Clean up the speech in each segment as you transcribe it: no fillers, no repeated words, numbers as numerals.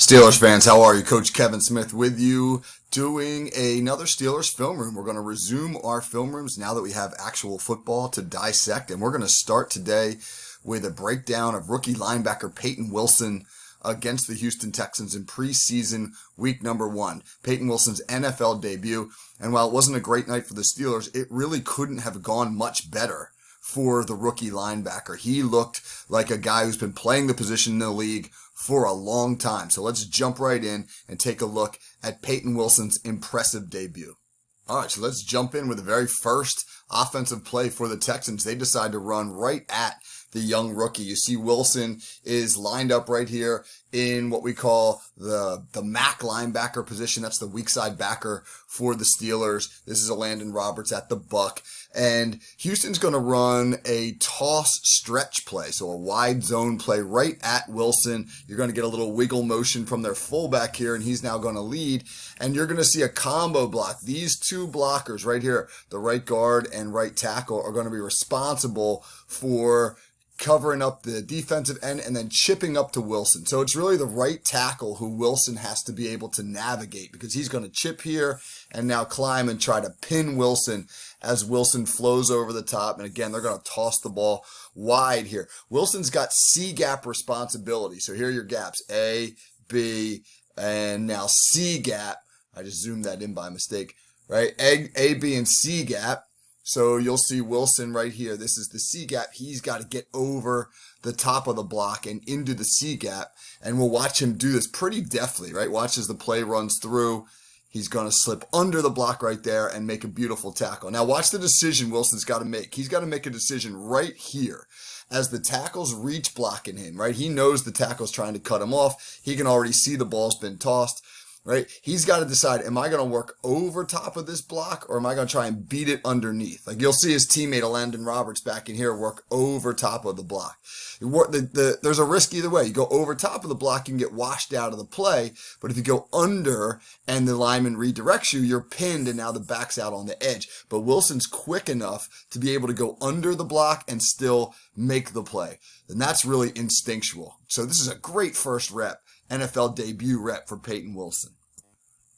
Steelers fans, how are you? Coach Kevin Smith with you, doing another Steelers film room. We're going to resume our film rooms now that we have actual football to dissect, and we're going to start today with a breakdown of rookie linebacker Payton Wilson against the Houston Texans in preseason week number 1. Payton Wilson's NFL debut, and while it wasn't a great night for the Steelers, it really couldn't have gone much better for the rookie linebacker. He looked like a guy who's been playing the position in the league for a long time. So let's jump right in and take a look at Payton Wilson's impressive debut. All right, so let's jump in with the very first offensive play for the Texans. They decide to run right at the young rookie. You see Wilson is lined up right here in what we call the MAC linebacker position. That's the weak side backer for the Steelers. This is a Landon Roberts at the buck. And Houston's going to run a toss stretch play, so a wide zone play right at Wilson. You're going to get a little wiggle motion from their fullback here, and he's now going to lead. And you're going to see a combo block. These two blockers right here, the right guard and right tackle, are going to be responsible for covering up the defensive end and then chipping up to Wilson. So it's really the right tackle who Wilson has to be able to navigate, because he's going to chip here and now climb and try to pin Wilson as Wilson flows over the top. And again, they're going to toss the ball wide here. Wilson's got C-gap responsibility. So here are your gaps, A, B, and now C-gap. I just zoomed that in by mistake, right? A, B, and C-gap. So you'll see Wilson right here. This is the C-gap. He's got to get over the top of the block and into the C-gap. And we'll watch him do this pretty deftly, right? Watch as the play runs through. He's going to slip under the block right there and make a beautiful tackle. Now watch the decision Wilson's got to make. He's got to make a decision right here as the tackle's reach blocking him, right? He knows the tackle's trying to cut him off. He can already see the ball's been tossed. Right? He's got to decide, am I going to work over top of this block, or am I going to try and beat it underneath? Like you'll see his teammate, Landon Roberts, back in here work over top of the block. There's a risk either way. You go over top of the block, you can get washed out of the play. But if you go under and the lineman redirects you, you're pinned and now the back's out on the edge. But Wilson's quick enough to be able to go under the block and still make the play. And that's really instinctual. So this is a great first rep. NFL debut rep for Payton Wilson.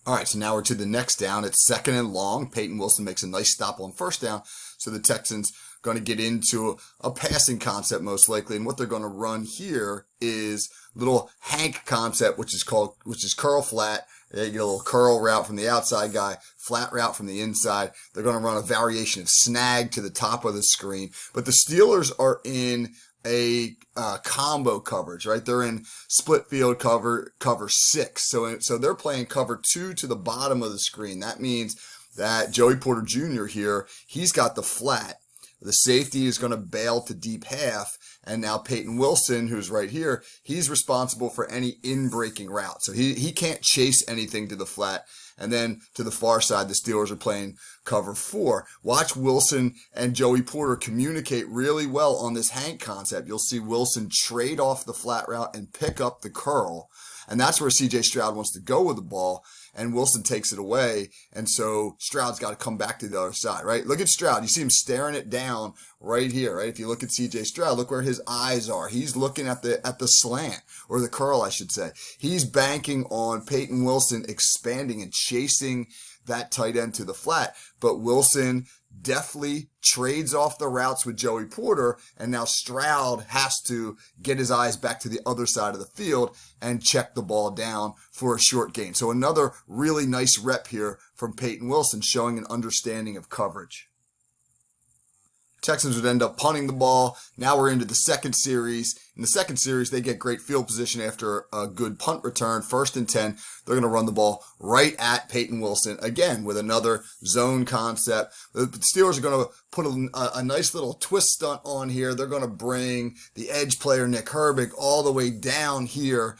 All right, so now we're to the next down. It's second and long. Payton Wilson makes a nice stop on first down. So the Texans going to get into a passing concept most likely. And what they're going to run here is little Hank concept, which is curl flat. You get a little curl route from the outside guy, flat route from the inside. They're going to run a variation of snag to the top of the screen. But the Steelers are in a combo coverage, right? They're in split field cover 6. So they're playing cover 2 to the bottom of the screen. That means that Joey Porter Jr. here, he's got the flat. The safety is going to bail to deep half. And now Payton Wilson, who's right here, he's responsible for any in-breaking route. So he can't chase anything to the flat. And then to the far side, the Steelers are playing cover 4. Watch Wilson and Joey Porter communicate really well on this Hank concept. You'll see Wilson trade off the flat route and pick up the curl. And that's where C.J. Stroud wants to go with the ball. And Wilson takes it away. And so Stroud's got to come back to the other side, right? Look at Stroud. You see him staring it down right here, right? If you look at C.J. Stroud, look where his eyes are. He's looking at the slant, or the curl, I should say. He's banking on Payton Wilson expanding and chasing that tight end to the flat. But Wilson deftly trades off the routes with Joey Porter, and now Stroud has to get his eyes back to the other side of the field and check the ball down for a short gain. So another really nice rep here from Payton Wilson, showing an understanding of coverage. Texans would end up punting the ball. Now we're into the second series. In the second series, they get great field position after a good punt return. 1st and 10, they're going to run the ball right at Payton Wilson, again, with another zone concept. The Steelers are going to put a nice little twist stunt on here. They're going to bring the edge player, Nick Herbig, all the way down here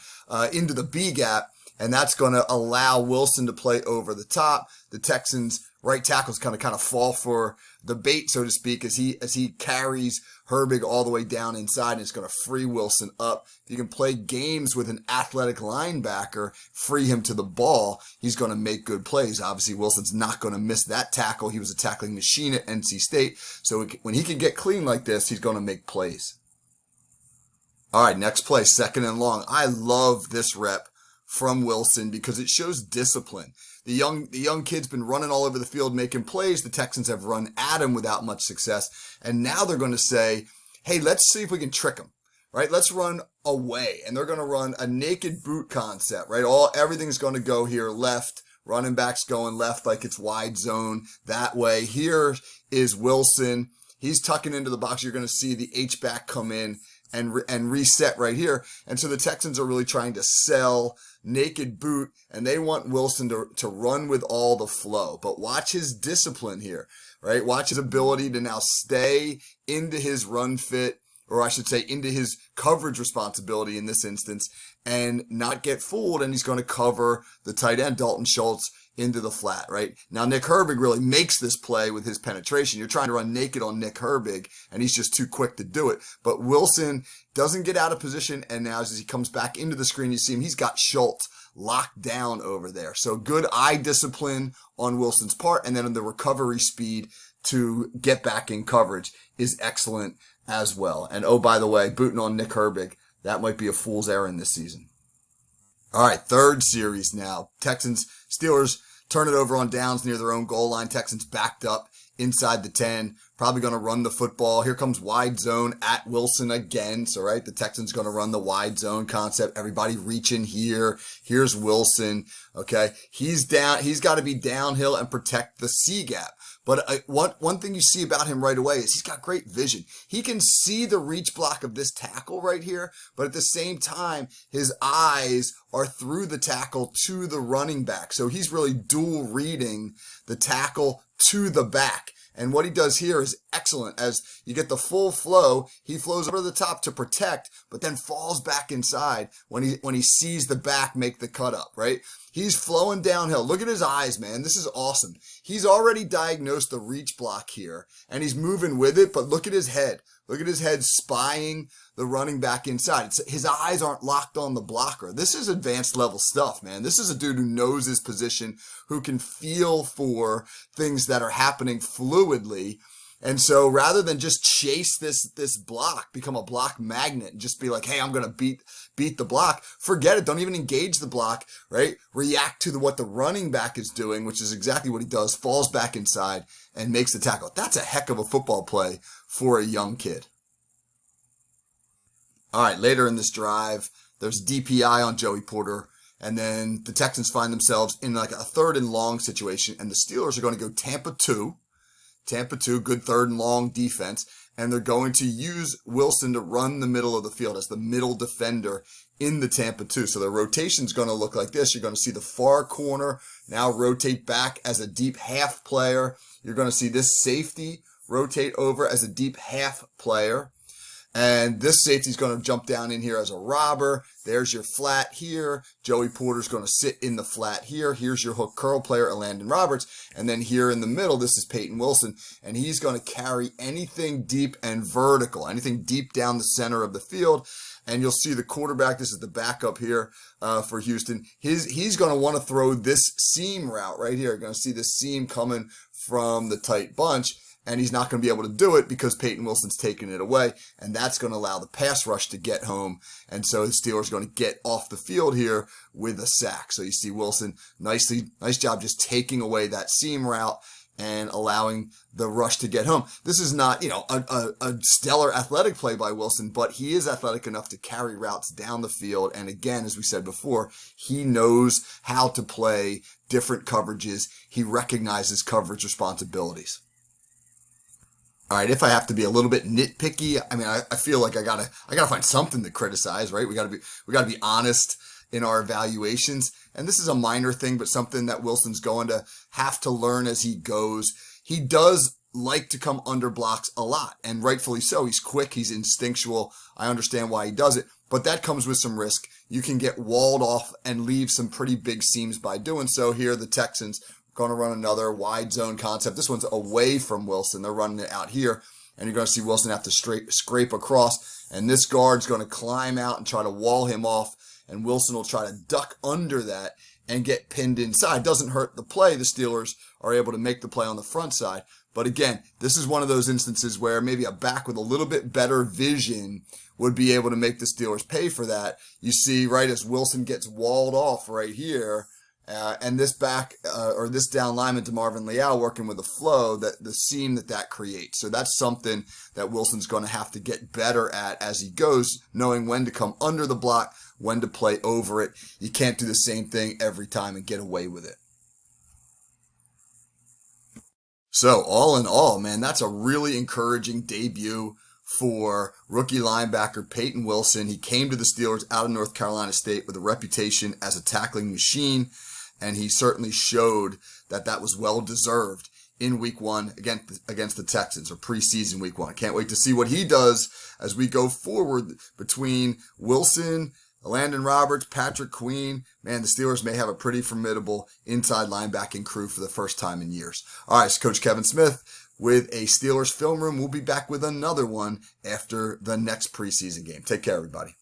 into the B gap, and that's going to allow Wilson to play over the top. The Texans' right tackle's kind of fall for the bait, so to speak, as he carries Herbig all the way down inside, and it's going to free Wilson up. If you can play games with an athletic linebacker, free him to the ball, he's going to make good plays. Obviously, Wilson's not going to miss that tackle. He was a tackling machine at NC State, so when he can get clean like this, he's going to make plays. All right, next play, second and long. I love this rep from Wilson because it shows discipline. The young kid's been running all over the field making plays. The Texans have run at him without much success. And now they're going to say, hey, let's see if we can trick him, right? Let's run away. And they're going to run a naked boot concept, right? Everything's going to go here left. Running back's going left like it's wide zone that way. Here is Wilson. He's tucking into the box. You're going to see the H-back come in and reset right here. And so the Texans are really trying to sell naked boot, and they want Wilson to run with all the flow. But watch his discipline here, right? Watch his ability to now stay into his run fit, or I should say into his coverage responsibility in this instance, and not get fooled. And he's going to cover the tight end, Dalton Schultz, into the flat, right? Now, Nick Herbig really makes this play with his penetration. You're trying to run naked on Nick Herbig, and he's just too quick to do it. But Wilson doesn't get out of position, and now as he comes back into the screen, you see him, he's got Schultz locked down over there. So good eye discipline on Wilson's part, and then the recovery speed to get back in coverage is excellent as well. And oh, by the way, booting on Nick Herbig, that might be a fool's errand this season. All right, third series now. Steelers turn it over on downs near their own goal line. Texans backed up inside the 10, probably going to run the football. Here comes wide zone at Wilson again. So, right, the Texans going to run the wide zone concept. Everybody reaching here. Here's Wilson. Okay, he's down. He's got to be downhill and protect the C gap. But one thing you see about him right away is he's got great vision. He can see the reach block of this tackle right here, but at the same time, his eyes are through the tackle to the running back. So he's really dual reading the tackle to the back. And what he does here is excellent. As you get the full flow, he flows over the top to protect, but then falls back inside when he sees the back make the cut up, right? He's flowing downhill. Look at his eyes, man. This is awesome. He's already diagnosed the reach block here, and he's moving with it, but look at his head. Look at his head spying the running back inside. His eyes aren't locked on the blocker. This is advanced level stuff, man. This is a dude who knows his position, who can feel for things that are happening fluidly. And so rather than just chase this block, become a block magnet and just be like, hey, I'm going to beat the block, forget it. Don't even engage the block, right? React to what the running back is doing, which is exactly what he does, falls back inside and makes the tackle. That's a heck of a football play for a young kid. All right, later in this drive, there's DPI on Joey Porter, and then the Texans find themselves in like a 3rd and long situation, and the Steelers are going to go Tampa 2, good 3rd and long defense, and they're going to use Wilson to run the middle of the field as the middle defender in the Tampa 2. So the rotation's going to look like this. You're going to see the far corner now rotate back as a deep half player. You're going to see this safety rotate over as a deep half player. And this safety's going to jump down in here as a robber. There's your flat here. Joey Porter's going to sit in the flat here. Here's your hook curl player, Landon Roberts. And then here in the middle, this is Payton Wilson. And he's going to carry anything deep and vertical, anything deep down the center of the field. And you'll see the quarterback, this is the backup here for Houston. He's going to want to throw this seam route right here. You're going to see this seam coming from the tight bunch. And he's not going to be able to do it because Payton Wilson's taking it away. And that's going to allow the pass rush to get home. And so the Steelers are going to get off the field here with a sack. So you see Wilson, nice job just taking away that seam route and allowing the rush to get home. This is not, a stellar athletic play by Wilson, but he is athletic enough to carry routes down the field. And again, as we said before, he knows how to play different coverages. He recognizes coverage responsibilities. All right, if I have to be a little bit nitpicky, I mean, I feel like I gotta find something to criticize, right? We gotta be honest in our evaluations. And this is a minor thing, but something that Wilson's going to have to learn as he goes. He does like to come under blocks a lot, and rightfully so. He's quick, he's instinctual. I understand why he does it, but that comes with some risk. You can get walled off and leave some pretty big seams by doing so. Here, the Texans going to run another wide zone concept. This one's away from Wilson. They're running it out here, and you're going to see Wilson have to scrape across, and this guard's going to climb out and try to wall him off, and Wilson will try to duck under that and get pinned inside. Doesn't hurt the play. The Steelers are able to make the play on the front side, But again, this is one of those instances where maybe a back with a little bit better vision would be able to make the Steelers pay for that. You see, right, as Wilson gets walled off right here, and this back, or this down lineman to Marvin Leal working with the flow, that the seam that creates. So that's something that Wilson's going to have to get better at as he goes, knowing when to come under the block, when to play over it. You can't do the same thing every time and get away with it. So all in all, man, that's a really encouraging debut for rookie linebacker Payton Wilson. He came to the Steelers out of North Carolina State with a reputation as a tackling machine, and he certainly showed that was well-deserved in week 1 against the Texans, or preseason week 1. I can't wait to see what he does as we go forward between Wilson, Landon Roberts, Patrick Queen. Man, the Steelers may have a pretty formidable inside linebacking crew for the first time in years. All right, it's Coach Kevin Smith with a Steelers film room. We'll be back with another one after the next preseason game. Take care, everybody.